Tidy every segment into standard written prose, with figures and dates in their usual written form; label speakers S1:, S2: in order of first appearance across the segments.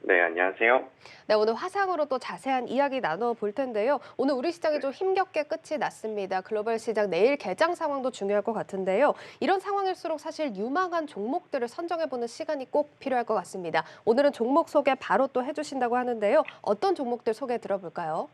S1: 네, 안녕하세요.
S2: 네, 오늘 화상으로 또 자세한 이야기 나눠볼 텐데요. 오늘 우리 시장이 좀 힘겹게 끝이 났습니다. 글로벌 시장 내일 개장 상황도 중요할 것 같은데요. 이런 상황일수록 사실 유망한 종목들을 선정해보는 시간이 꼭 필요할 것 같습니다. 오늘은 종목 소개 바로 또 해주신다고 하는데요. 어떤 종목들 소개 들어볼까요?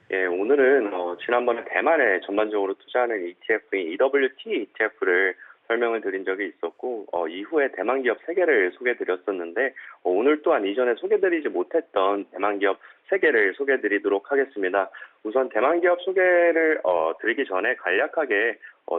S1: 예, 오늘은 지난번에 대만에 전반적으로 투자하는 ETF인 EWT ETF를 설명을 드린 적이 있었고, 이후에 대만 기업 3개를 소개드렸었는데, 오늘 또한 이전에 소개드리지 못했던 대만 기업 3개를 소개드리도록 하겠습니다. 우선 대만 기업 소개를 드리기 전에 간략하게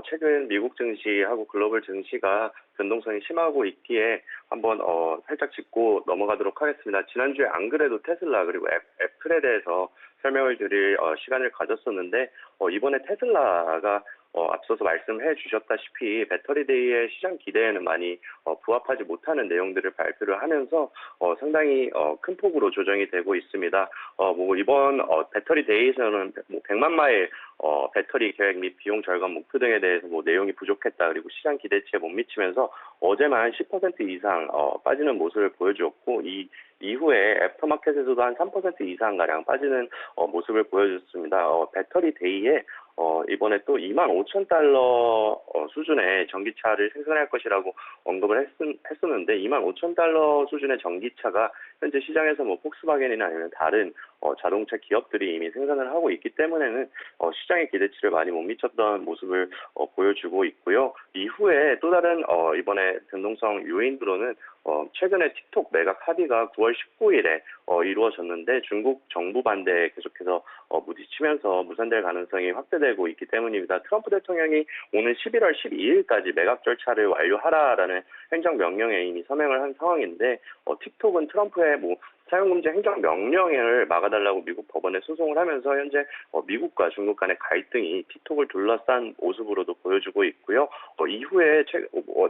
S1: 최근 미국 증시하고 글로벌 증시가 변동성이 심하고 있기에 한번 살짝 짚고 넘어가도록 하겠습니다. 지난주에 안 그래도 테슬라 그리고 애플에 대해서 설명을 드릴 시간을 가졌었는데 이번에 테슬라가 앞서서 말씀해 주셨다시피 배터리데이의 시장 기대에는 많이 부합하지 못하는 내용들을 발표를 하면서 상당히 큰 폭으로 조정이 되고 있습니다. 뭐 이번 배터리데이에서는 뭐 100만 마일 배터리 계획 및 비용 절감 목표 등에 대해서 뭐 내용이 부족했다 그리고 시장 기대치에 못 미치면서 어제만 10% 이상 빠지는 모습을 보여주었고 이후에 애프터마켓에서도 한 3% 이상 가량 빠지는 모습을 보여줬습니다. 배터리 데이에 이번에 또 25,000달러 수준의 전기차를 생산할 것이라고 언급을 했었는데 25,000달러 수준의 전기차가 현재 시장에서 뭐 폭스바겐이나 아니면 다른 자동차 기업들이 이미 생산을 하고 있기 때문에는 시장의 기대치를 많이 못 미쳤던 모습을 보여주고 있고요. 이후에 또 다른 이번에 변동성 요인으로는 최근에 틱톡 매각 합의가 9월 19일에 이루어졌는데 중국 정부 반대에 계속해서 부딪히면서 무산될 가능성이 확대되고 있기 때문입니다. 트럼프 대통령이 오늘 11월 12일까지 매각 절차를 완료하라라는 행정명령에 이미 서명을 한 상황인데 틱톡은 트럼프의 뭐 사용금지 행정명령을 막아달라고 미국 법원에 소송을 하면서 현재 미국과 중국 간의 갈등이 틱톡을 둘러싼 모습으로도 보여주고 있고요. 이후에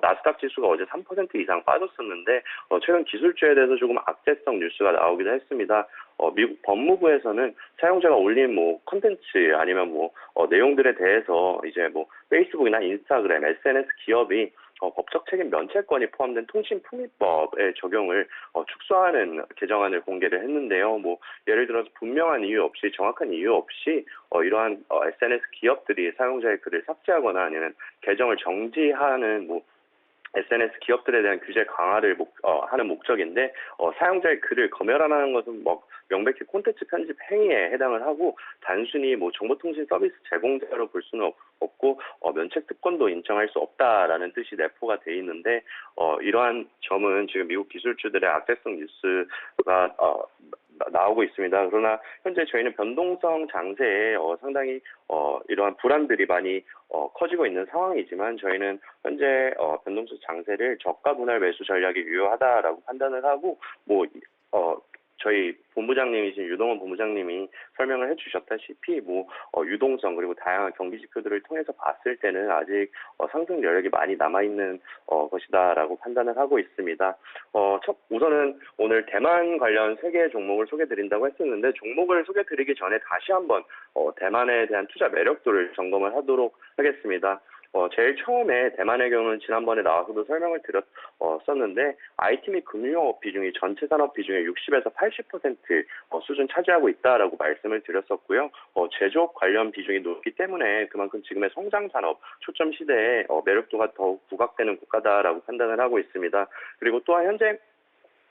S1: 나스닥 지수가 어제 3% 이상 빠졌었는데 최근 기술주에 대해서 조금 악재성 뉴스가 나오기도 했습니다. 미국 법무부에서는 사용자가 올린 뭐 컨텐츠 아니면 뭐 내용들에 대해서 이제 뭐 페이스북이나 인스타그램, SNS 기업이 법적 책임 면책권이 포함된 통신품위법의 적용을 축소하는 개정안을 공개를 했는데요. 뭐 예를 들어서 분명한 이유 없이 정확한 이유 없이 이러한 SNS 기업들이 사용자의 글을 삭제하거나 아니면 계정을 정지하는 뭐 SNS 기업들에 대한 규제 강화를 하는 목적인데 사용자의 글을 검열하는 것은 뭐 명백히 콘텐츠 편집 행위에 해당을 하고 단순히 뭐 정보통신 서비스 제공자로 볼 수는 없고 면책 특권도 인정할 수 없다라는 뜻이 내포가 돼 있는데 이러한 점은 지금 미국 기술주들의 악재성 뉴스가 나오고 있습니다. 그러나 현재 저희는 변동성 장세에 상당히 이러한 불안들이 많이 커지고 있는 상황이지만 저희는 현재 변동성 장세를 저가 분할 매수 전략이 유효하다라고 판단을 하고 저희 본부장님이신 유동원 본부장님이 설명을 해주셨다시피 유동성 그리고 다양한 경기 지표들을 통해서 봤을 때는 아직 상승 여력이 많이 남아 있는 것이다라고 판단을 하고 있습니다. 우선은 오늘 대만 관련 3개의 종목을 소개드린다고 했었는데 종목을 소개드리기 전에 다시 한번 대만에 대한 투자 매력도를 점검을 하도록 하겠습니다. 제일 처음에 대만의 경우는 지난번에 나와서도 설명을 드렸었는데 IT 및 금융업 비중이 전체 산업 비중의 60에서 80% 수준 차지하고 있다라고 말씀을 드렸었고요. 제조업 관련 비중이 높기 때문에 그만큼 지금의 성장 산업 초점 시대에 매력도가 더욱 부각되는 국가다라고 판단을 하고 있습니다. 그리고 또한 현재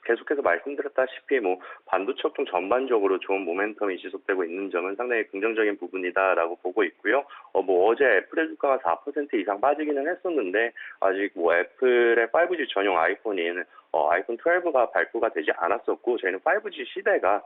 S1: 계속해서 말씀드렸다시피 반도체 업종 전반적으로 좋은 모멘텀이 지속되고 있는 점은 상당히 긍정적인 부분이다라고 보고 있고요. 어제 애플의 주가가 4% 이상 빠지기는 했었는데 아직 애플의 5G 전용 아이폰인 아이폰 12가 발표가 되지 않았었고 저희는 5G 시대가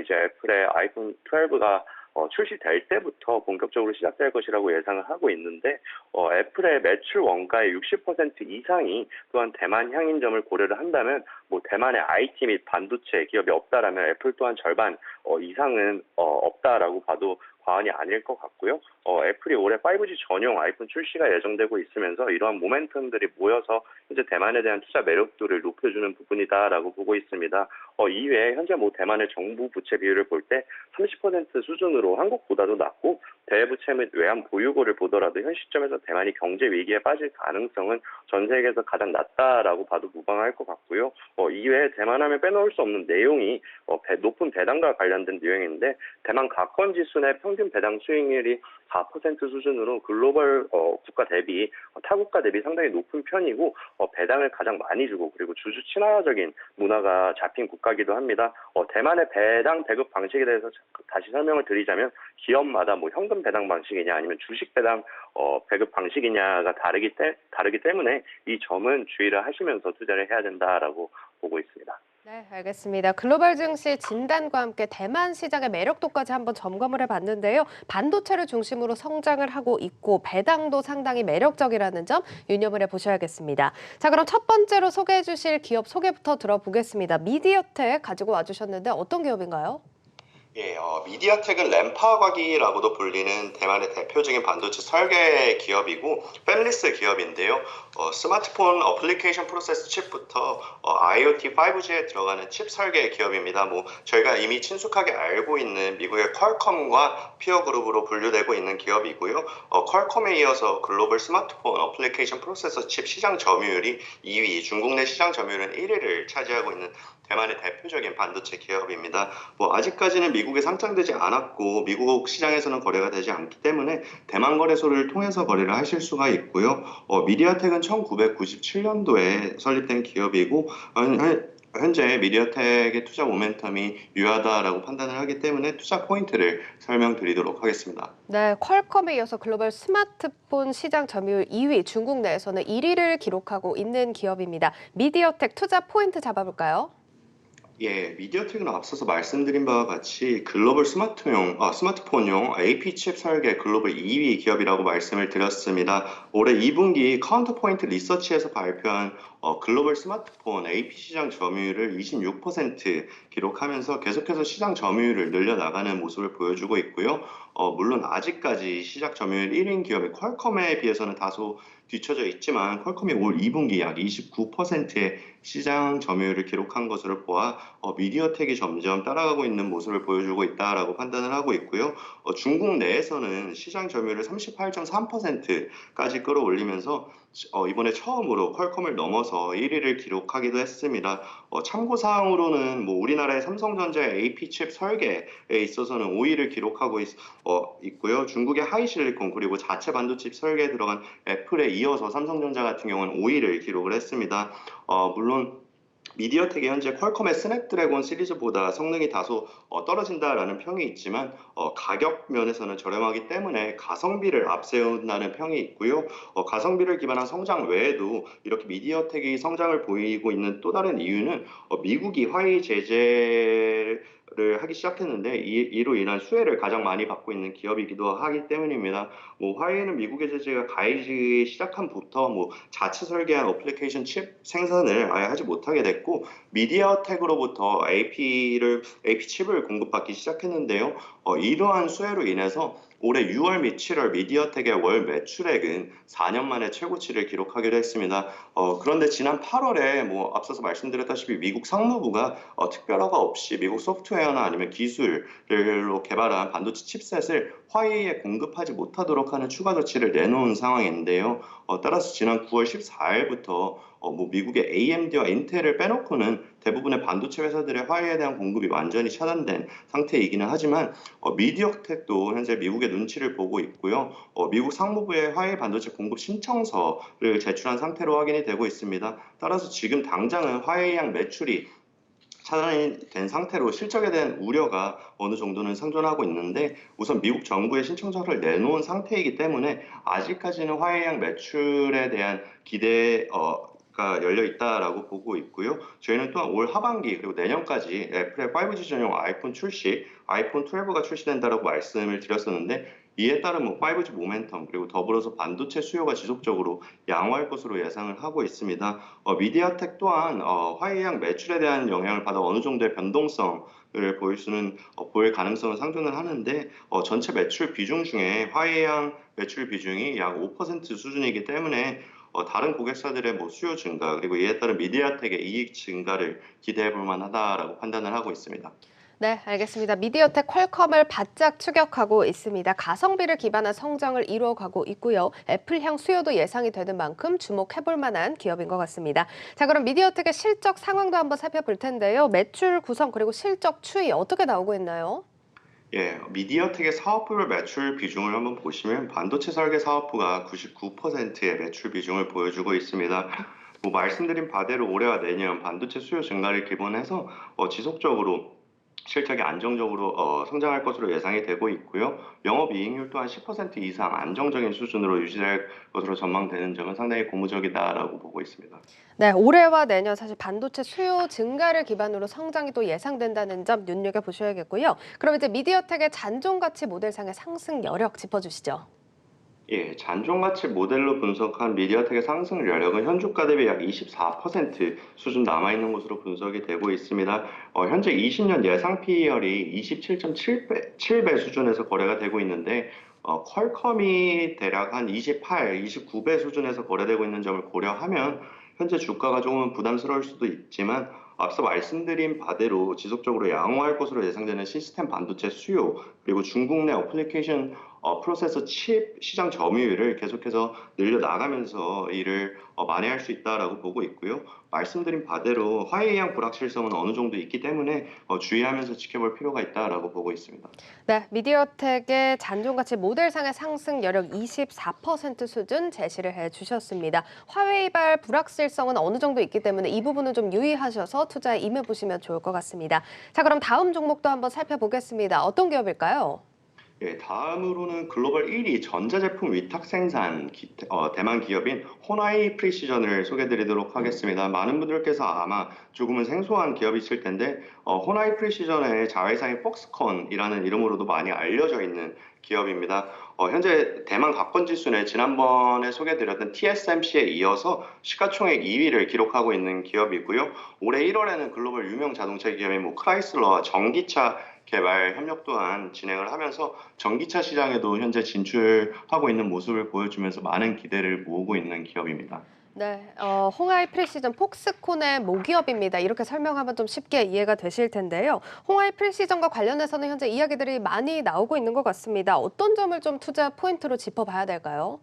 S1: 이제 애플의 아이폰 12가 출시될 때부터 본격적으로 시작될 것이라고 예상을 하고 있는데 애플의 매출 원가의 60% 이상이 또한 대만 향인 점을 고려를 한다면 대만의 IT 및 반도체 기업이 없다라면 애플 또한 절반 이상은 없다라고 봐도 과언이 아닐 것 같고요. 애플이 올해 5G 전용 아이폰 출시가 예정되고 있으면서 이러한 모멘텀들이 모여서 현재 대만에 대한 투자 매력도를 높여주는 부분이다라고 보고 있습니다. 이외에 현재 대만의 정부 부채 비율을 볼 때 30% 수준으로 한국보다도 낮고 대외부채 및 외환 보유고를 보더라도 현 시점에서 대만이 경제 위기에 빠질 가능성은 전 세계에서 가장 낮다라고 봐도 무방할 것 같고요. 이외에 대만하면 빼놓을 수 없는 내용이 높은 배당과 관련된 내용인데 대만 가권 지수 내 평균 배당 수익률이 4% 수준으로 글로벌 국가 대비 타국가 대비 상당히 높은 편이고 배당을 가장 많이 주고 그리고 주주 친화적인 문화가 잡힌 국가이기도 합니다. 대만의 배당 배급 방식에 대해서 다시 설명을 드리자면 기업마다 뭐 현금 배당 방식이냐 아니면 주식 배당 배급 방식이냐가 다르기 때문에 이 점은 주의를 하시면서 투자를 해야 된다라고 보고 있습니다.
S2: 네, 알겠습니다. 글로벌 증시 진단과 함께 대만 시장의 매력도까지 한번 점검을 해봤는데요. 반도체를 중심으로 성장을 하고 있고 배당도 상당히 매력적이라는 점 유념을 해보셔야겠습니다. 자, 그럼 첫 번째로 소개해 주실 기업 소개부터 들어보겠습니다. 미디어텍 가지고 와주셨는데 어떤 기업인가요?
S3: 예, 미디어텍은 램파과기라고도 불리는 대만의 대표적인 반도체 설계 기업이고 팹리스 기업인데요. 스마트폰 어플리케이션 프로세스 칩부터 IoT 5G에 들어가는 칩 설계 기업입니다. 뭐 저희가 이미 친숙하게 알고 있는 미국의 퀄컴과 피어 그룹으로 분류되고 있는 기업이고요. 퀄컴에 이어서 글로벌 스마트폰 어플리케이션 프로세서 칩 시장 점유율이 2위, 중국 내 시장 점유율은 1위를 차지하고 있는 대만의 대표적인 반도체 기업입니다. 뭐 아직까지는 미국에 상장되지 않았고 미국 시장에서는 거래가 되지 않기 때문에 대만 거래소를 통해서 거래를 하실 수가 있고요. 미디어텍은 1997년도에 설립된 기업이고 현재 미디어텍의 투자 모멘텀이 유효하다라고 판단을 하기 때문에 투자 포인트를 설명드리도록 하겠습니다.
S2: 네, 퀄컴에 이어서 글로벌 스마트폰 시장 점유율 2위, 중국 내에서는 1위를 기록하고 있는 기업입니다. 미디어텍 투자 포인트 잡아볼까요?
S3: 예, 미디어텍은 앞서서 말씀드린 바와 같이 글로벌 스마트폰용 AP 칩 설계 글로벌 2위 기업이라고 말씀을 드렸습니다. 올해 2분기 카운터포인트 리서치에서 발표한 글로벌 스마트폰 AP 시장 점유율을 26% 기록하면서 계속해서 시장 점유율을 늘려나가는 모습을 보여주고 있고요. 물론 아직까지 시장 점유율 1위인 기업의 퀄컴에 비해서는 다소 뒤처져 있지만 퀄컴이 올 2분기 약 29%의 시장 점유율을 기록한 것으로 보아 미디어텍이 점점 따라가고 있는 모습을 보여주고 있다라고 판단을 하고 있고요. 중국 내에서는 시장 점유율을 38.3%까지 끌어올리면서 이번에 처음으로 퀄컴을 넘어서 1위를 기록하기도 했습니다. 참고사항으로는 뭐 우리나라의 삼성전자의 AP 칩 설계에 있어서는 5위를 기록하고 있고요. 중국의 하이실리콘 그리고 자체 반도체 설계에 들어간 애플에 이어서 삼성전자 같은 경우는 5위를 기록을 했습니다. 물론 미디어텍이 현재 퀄컴의 스냅드래곤 시리즈보다 성능이 다소 떨어진다라는 평이 있지만 가격 면에서는 저렴하기 때문에 가성비를 앞세운다는 평이 있고요. 가성비를 기반한 성장 외에도 이렇게 미디어텍이 성장을 보이고 있는 또 다른 이유는 미국이 화웨이 제재를 하기 시작했는데 이로 인한 수혜를 가장 많이 받고 있는 기업이기도 하기 때문입니다. 뭐 화웨이는 미국의 제재가 가해지기 시작한부터 뭐 자체 설계한 어플리케이션 칩 생산을 아예 하지 못하게 됐고 미디어텍으로부터 AP 칩을 공급받기 시작했는데요. 이러한 수혜로 인해서 올해 6월 및 7월 미디어텍의 월 매출액은 4년 만에 최고치를 기록하기로 했습니다. 그런데 지난 8월에 뭐 앞서서 말씀드렸다시피 미국 상무부가 특별허가 없이 미국 소프트웨어나 아니면 기술로 개발한 반도체 칩셋을 화웨이에 공급하지 못하도록 하는 추가 조치를 내놓은 상황인데요. 따라서 지난 9월 14일부터 뭐 미국의 AMD와 인텔을 빼놓고는 대부분의 반도체 회사들의 화웨이에 대한 공급이 완전히 차단된 상태이기는 하지만 미디어텍도 현재 미국의 눈치를 보고 있고요. 미국 상무부에 화웨이 반도체 공급 신청서를 제출한 상태로 확인이 되고 있습니다. 따라서 지금 당장은 화웨이양 매출이 차단이 된 상태로 실적에 대한 우려가 어느 정도는 상존하고 있는데 우선 미국 정부의 신청서를 내놓은 상태이기 때문에 아직까지는 화웨이양 매출에 대한 기대가 열려 있다라고 보고 있고요. 저희는 또한 올 하반기 그리고 내년까지 애플의 5G 전용 아이폰 12가 출시된다라고 말씀을 드렸었는데 이에 따른 5G 모멘텀 그리고 더불어서 반도체 수요가 지속적으로 양호할 것으로 예상을 하고 있습니다. 미디어텍 또한 화웨이양 매출에 대한 영향을 받아 어느 정도의 변동성을 보일 가능성은 상존을 하는데 전체 매출 비중 중에 화웨이양 매출 비중이 약 5% 수준이기 때문에 다른 고객사들의 수요 증가 그리고 이에 따른 미디어텍의 이익 증가를 기대해 볼 만하다라고 판단을 하고 있습니다.
S2: 네, 알겠습니다. 미디어텍 퀄컴을 바짝 추격하고 있습니다. 가성비를 기반한 성장을 이루어가고 있고요. 애플향 수요도 예상이 되는 만큼 주목해볼 만한 기업인 것 같습니다. 자, 그럼 미디어텍의 실적 상황도 한번 살펴볼 텐데요. 매출 구성 그리고 실적 추이 어떻게 나오고 있나요?
S3: 예, 미디어텍의 사업부별 매출 비중을 한번 보시면 반도체 설계 사업부가 99%의 매출 비중을 보여주고 있습니다. 뭐 말씀드린 바대로 올해와 내년 반도체 수요 증가를 기본해서 지속적으로 실적이 안정적으로 성장할 것으로 예상이 되고 있고요. 영업이익률 또한 10% 이상 안정적인 수준으로 유지될 것으로 전망되는 점은 상당히 고무적이다라고 보고 있습니다.
S2: 네, 올해와 내년 사실 반도체 수요 증가를 기반으로 성장이 또 예상된다는 점 눈여겨보셔야겠고요. 그럼 이제 미디어텍의 잔존 가치 모델상의 상승 여력 짚어주시죠.
S3: 예, 잔존가치 모델로 분석한 미디어텍의 상승 여력은 현주가 대비 약 24% 수준 남아있는 것으로 분석이 되고 있습니다. 현재 20년 예상 PER이 27.7배 수준에서 거래가 되고 있는데, 퀄컴이 대략 한 28, 29배 수준에서 거래되고 있는 점을 고려하면 현재 주가가 조금은 부담스러울 수도 있지만 앞서 말씀드린 바대로 지속적으로 양호할 것으로 예상되는 시스템 반도체 수요 그리고 중국 내 어플리케이션 프로세서 칩 시장 점유율을 계속해서 늘려 나가면서 이를 만회할 수 있다라고 보고 있고요. 말씀드린 바대로 화웨이양 불확실성은 어느 정도 있기 때문에 주의하면서 지켜볼 필요가 있다라고 보고 있습니다.
S2: 네, 미디어텍의 잔존가치 모델상의 상승 여력 24% 수준 제시를 해주셨습니다. 화웨이발 불확실성은 어느 정도 있기 때문에 이 부분은 좀 유의하셔서 투자에 임해보시면 좋을 것 같습니다. 자, 그럼 다음 종목도 한번 살펴보겠습니다. 어떤 기업일까요?
S3: 예, 다음으로는 글로벌 1위 전자제품 위탁 생산 대만 기업인 호나이 프리시전을 소개드리도록 하겠습니다. 많은 분들께서 아마 조금은 생소한 기업이실 텐데 호나이 프리시전의 자회사인 폭스콘이라는 이름으로도 많이 알려져 있는 기업입니다. 현재 대만 가건지수는 지난번에 소개드렸던 TSMC에 이어서 시가총액 2위를 기록하고 있는 기업이고요. 올해 1월에는 글로벌 유명 자동차 기업인 뭐 크라이슬러와 전기차 개발 협력 또한 진행을 하면서 전기차 시장에도 현재 진출하고 있는 모습을 보여주면서 많은 기대를 모으고 있는 기업입니다.
S2: 네, 홍하이 프리시전 폭스콘의 모기업입니다. 이렇게 설명하면 좀 쉽게 이해가 되실 텐데요. 홍하이 프리시전과 관련해서는 현재 이야기들이 많이 나오고 있는 것 같습니다. 어떤 점을 좀 투자 포인트로 짚어봐야 될까요?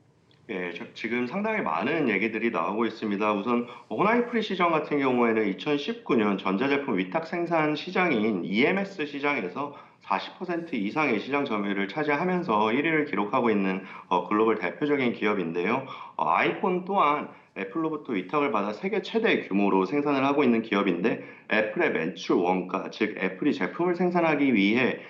S3: 예, 지금 상당히 많은 얘기들이 나오고 있습니다. 우선 호나이 프리시전 같은 경우에는 2019년 전자제품 위탁 생산 시장인 EMS 시장에서 40% 이상의 시장 점유율을 차지하면서 1위를 기록하고 있는 글로벌 대표적인 기업인데요. 아이폰 또한 애플로부터 위탁을 받아 세계 최대 규모로 생산을 하고 있는 기업인데 애플의 매출 원가, 즉 애플이 제품을 생산하기 위해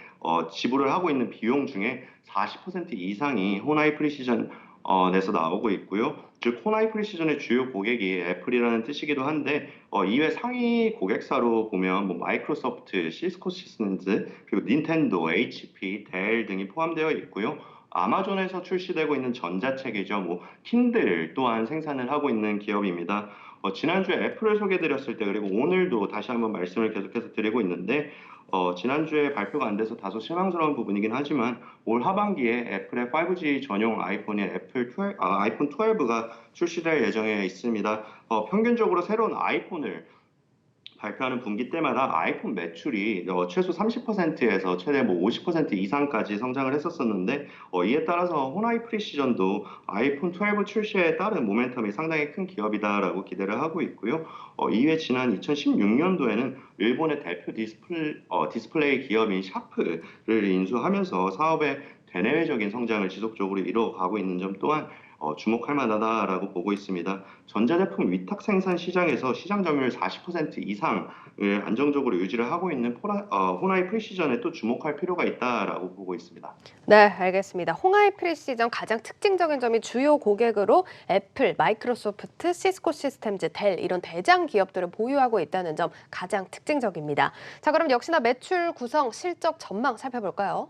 S3: 지불을 하고 있는 비용 중에 40% 이상이 호나이 프리시전 내서 나오고 있고요. 즉 호나이 프리시전의 주요 고객이 애플이라는 뜻이기도 한데 이외 상위 고객사로 보면 뭐 마이크로소프트, 시스코 시스템즈, 그리고 닌텐도, HP, 델 등이 포함되어 있고요. 아마존에서 출시되고 있는 전자책이죠. 뭐 킨들 또한 생산을 하고 있는 기업입니다. 지난주에 애플을 소개드렸을 때 그리고 오늘도 다시 한번 말씀을 계속해서 드리고 있는데 지난주에 발표가 안 돼서 다소 실망스러운 부분이긴 하지만 올 하반기에 애플의 5G 전용 아이폰인 아이폰 12가 출시될 예정에 있습니다. 평균적으로 새로운 아이폰을 발표하는 분기 때마다 아이폰 매출이 최소 30%에서 최대 뭐 50% 이상까지 성장을 했었었는데 이에 따라서 호나이 프리시전도 아이폰 12 출시에 따른 모멘텀이 상당히 큰 기업이다라고 기대를 하고 있고요. 이외 지난 2016년도에는 일본의 대표 디스플레이 기업인 샤프를 인수하면서 사업의 대내외적인 성장을 지속적으로 이루어가고 있는 점 또한 주목할 만하다라고 보고 있습니다. 전자제품 위탁 생산 시장에서 시장 점유율 40% 이상을 안정적으로 유지를 하고 있는 호나이 프리시전에 또 주목할 필요가 있다라고 보고 있습니다.
S2: 네, 알겠습니다. 홍하이 프리시전 가장 특징적인 점이 주요 고객으로 애플, 마이크로소프트, 시스코 시스템즈, 델 이런 대장 기업들을 보유하고 있다는 점 가장 특징적입니다. 자, 그럼 역시나 매출 구성, 실적 전망 살펴볼까요?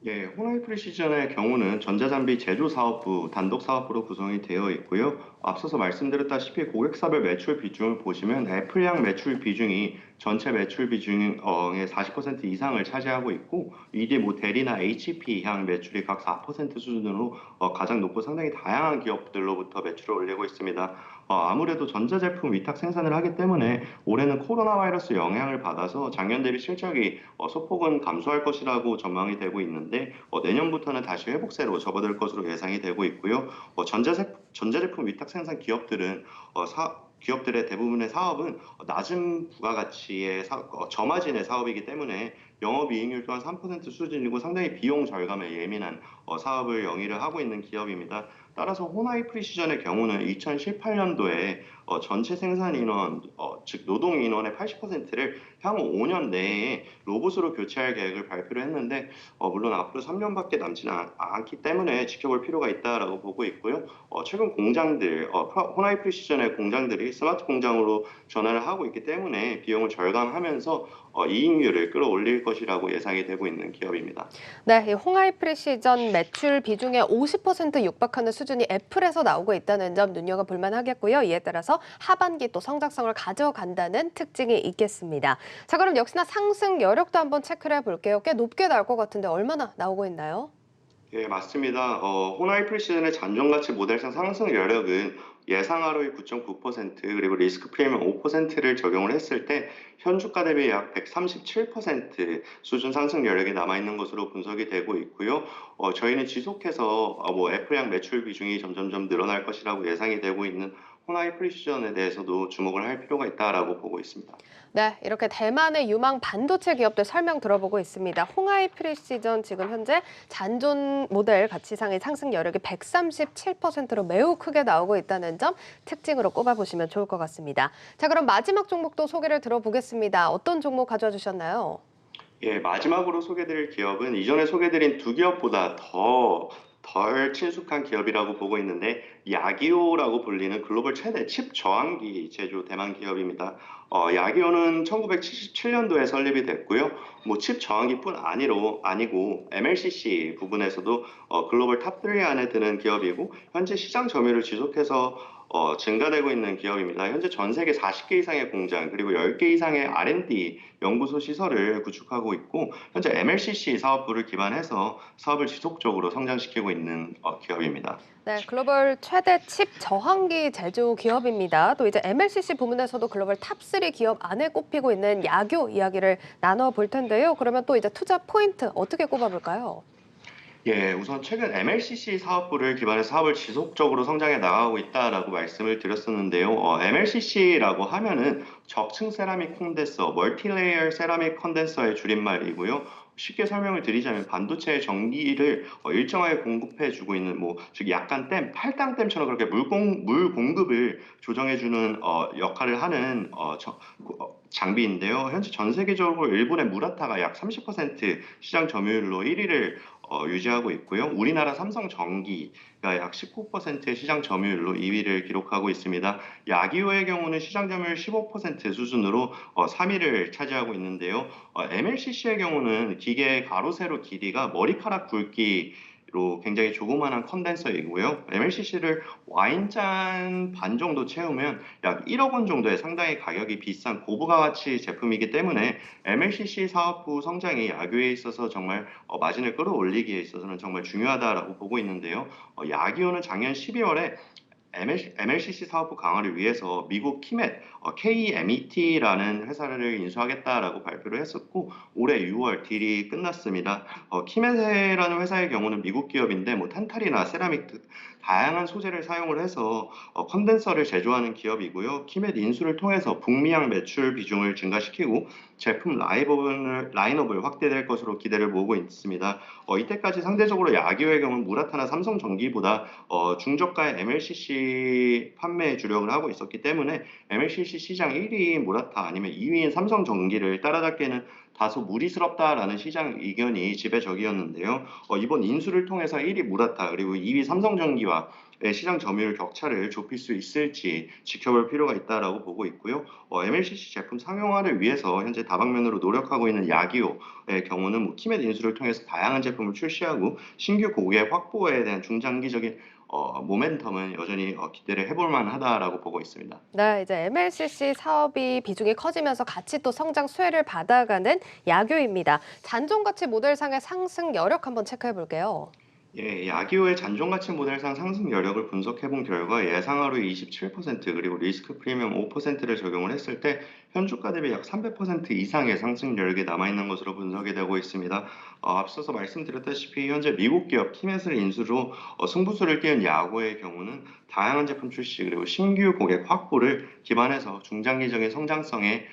S3: 예, 호나이 프리시전의 경우는 전자장비 제조 사업부, 단독 사업부로 구성이 되어 있고요. 앞서서 말씀드렸다시피 고객사별 매출 비중을 보시면 애플향 매출 비중이 전체 매출 비중의 40% 이상을 차지하고 있고 이게 뭐 델이나 HP향 매출이 각 4% 수준으로 가장 높고 상당히 다양한 기업들로부터 매출을 올리고 있습니다. 아무래도 전자제품 위탁 생산을 하기 때문에 올해는 코로나 바이러스 영향을 받아서 작년 대비 실적이 소폭은 감소할 것이라고 전망이 되고 있는데 내년부터는 다시 회복세로 접어들 것으로 예상이 되고 있고요. 전자제품 위탁 생산 기업들은 기업들의 대부분의 사업은 낮은 부가가치의 저마진의 사업이기 때문에 영업이익률 또한 3% 수준이고 상당히 비용 절감에 예민한 사업을 영위를 하고 있는 기업입니다. 따라서 호나이 프리시전의 경우는 2018년도에 전체 생산 인원, 즉 노동 인원의 80%를 향후 5년 내에 로봇으로 교체할 계획을 발표를 했는데 물론 앞으로 3년밖에 남지는 않기 때문에 지켜볼 필요가 있다라고 보고 있고요. 최근 공장들, 호나이 프리시전의 공장들이 스마트 공장으로 전환을 하고 있기 때문에 비용을 절감하면서 이익률을 끌어올릴 것이라고 예상이 되고 있는 기업입니다.
S2: 네, 이 홍하이 프리시전 매출 비중의 50% 육박하는 수준이 애플에서 나오고 있다는 점 눈여겨볼 만하겠고요. 이에 따라서 하반기 또 성장성을 가져간다는 특징이 있겠습니다. 자, 그럼 역시나 상승 여력도 한번 체크를 해볼게요. 꽤 높게 나올 것 같은데 얼마나 나오고 있나요?
S3: 예, 맞습니다. 호나이 프리시즌의 잔존가치 모델상 상승 여력은 예상 ROE 9.9% 그리고 리스크 프리미엄 5%를 적용을 했을 때 현주가 대비 약 137% 수준 상승 여력이 남아있는 것으로 분석이 되고 있고요. 저희는 지속해서 애플양 매출 비중이 점점점 늘어날 것이라고 예상이 되고 있는 호나이 프리시전에 대해서도 주목을 할 필요가 있다라고 보고 있습니다.
S2: 네, 이렇게 대만의 유망 반도체 기업들 설명 들어보고 있습니다. 홍하이 프리시전 지금 현재 잔존 모델 가치상의 상승 여력이 137%로 매우 크게 나오고 있다는 점 특징으로 꼽아보시면 좋을 것 같습니다. 자, 그럼 마지막 종목도 소개를 들어보겠습니다. 어떤 종목 가져와 주셨나요?
S3: 예, 마지막으로 소개드릴 기업은 이전에 소개드린 두 기업보다 덜 친숙한 기업이라고 보고 있는데 야기오라고 불리는 글로벌 최대 칩 저항기 제조 대만 기업입니다. 야기오는 1977년도에 설립이 됐고요. 칩 저항기뿐 아니고 MLCC 부분에서도 글로벌 탑3 안에 드는 기업이고 현재 시장 점유율을 지속해서 증가되고 있는 기업입니다. 현재 전 세계 40개 이상의 공장 그리고 10개 이상의 R&D 연구소 시설을 구축하고 있고 현재 MLCC 사업부를 기반해서 사업을 지속적으로 성장시키고 있는 기업입니다.
S2: 네, 글로벌 최대 칩 저항기 제조 기업입니다. 또 이제 MLCC 부문에서도 글로벌 탑3 기업 안에 꼽히고 있는 야교 이야기를 나눠볼 텐데요. 그러면 또 이제 투자 포인트 어떻게 꼽아볼까요?
S3: 예, 우선 최근 MLCC 사업부를 기반해서 사업을 지속적으로 성장해 나가고 있다라고 말씀을 드렸었는데요. MLCC라고 하면은 적층 세라믹 콘덴서, 멀티레이어 세라믹 컨덴서의 줄임말이고요. 쉽게 설명을 드리자면 반도체 전기를 일정하게 공급해주고 있는 즉 약간 팔당댐처럼 그렇게 물 공급을 조정해주는 역할을 하는 장비인데요. 현재 전 세계적으로 일본의 무라타가 약 30% 시장 점유율로 1위를 유지하고 있고요. 우리나라 삼성전기가 약 19%의 시장 점유율로 2위를 기록하고 있습니다. 야기오의 경우는 시장 점유율 15% 수준으로 3위를 차지하고 있는데요. MLCC의 경우는 기계 가로 세로 길이가 머리카락 굵기로 굉장히 조그마한 컨덴서이고요. MLCC를 와인잔 반 정도 채우면 약 1억 원 정도의 상당히 가격이 비싼 고부가 가치 제품이기 때문에 MLCC 사업부 성장이 야교에 있어서 정말 마진을 끌어올리기에 있어서는 정말 중요하다라고 보고 있는데요. 야기오는 작년 12월에 MLCC 사업부 강화를 위해서 미국 키멧, KMET라는 회사를 인수하겠다라고 발표를 했었고 올해 6월 딜이 끝났습니다. 키멧이라는 회사의 경우는 미국 기업인데 탄탈이나 세라믹 등 다양한 소재를 사용을 해서 컨덴서를 제조하는 기업이고요. 키멧 인수를 통해서 북미양 매출 비중을 증가시키고 제품 라인업을 확대될 것으로 기대를 모으고 있습니다. 이때까지 상대적으로 야기오의 경우 무라타나 삼성전기보다 중저가의 MLCC 판매에 주력을 하고 있었기 때문에 MLCC 시장 1위인 무라타 아니면 2위인 삼성전기를 따라잡기에는 다소 무리스럽다라는 시장 의견이 지배적이었는데요. 이번 인수를 통해서 1위 무라타 그리고 2위 삼성전기와 시장 점유율 격차를 좁힐 수 있을지 지켜볼 필요가 있다라고 보고 있고요. MLCC 제품 상용화를 위해서 현재 다방면으로 노력하고 있는 야기오의 경우는 키멧 인수를 통해서 다양한 제품을 출시하고 신규 고객 확보에 대한 중장기적인 모멘텀은 여전히 기대를 해볼 만하다라고 보고 있습니다.
S2: 네, 이제 MLCC 사업이 비중이 커지면서 같이 또 성장 수혜를 받아가는 야교입니다. 잔존가치 모델상의 상승 여력 한번 체크해 볼게요.
S3: 예, 야기호의 잔존가치 모델상 상승 여력을 분석해본 결과 예상하루 27% 그리고 리스크 프리미엄 5%를 적용을 했을 때 현주가 대비 약 300% 이상의 상승 여력이 남아있는 것으로 분석이 되고 있습니다. 앞서서 말씀드렸다시피 현재 미국 기업 티넷을 인수로 승부수를 띄운 야구의 경우는 다양한 제품 출시 그리고 신규 고객 확보를 기반해서 중장기적인 성장성에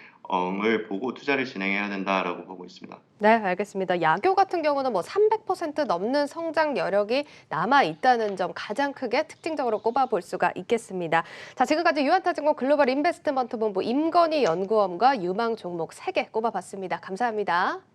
S3: 을 보고 투자를 진행해야 된다라고 보고 있습니다.
S2: 네, 알겠습니다. 야교 같은 경우는 뭐 300% 넘는 성장 여력이 남아 있다는 점 가장 크게 특징적으로 꼽아볼 수가 있겠습니다. 자, 지금까지 유한타증권 글로벌 인베스트먼트 본부 임건희 연구원과 유망 종목 3개 꼽아봤습니다. 감사합니다.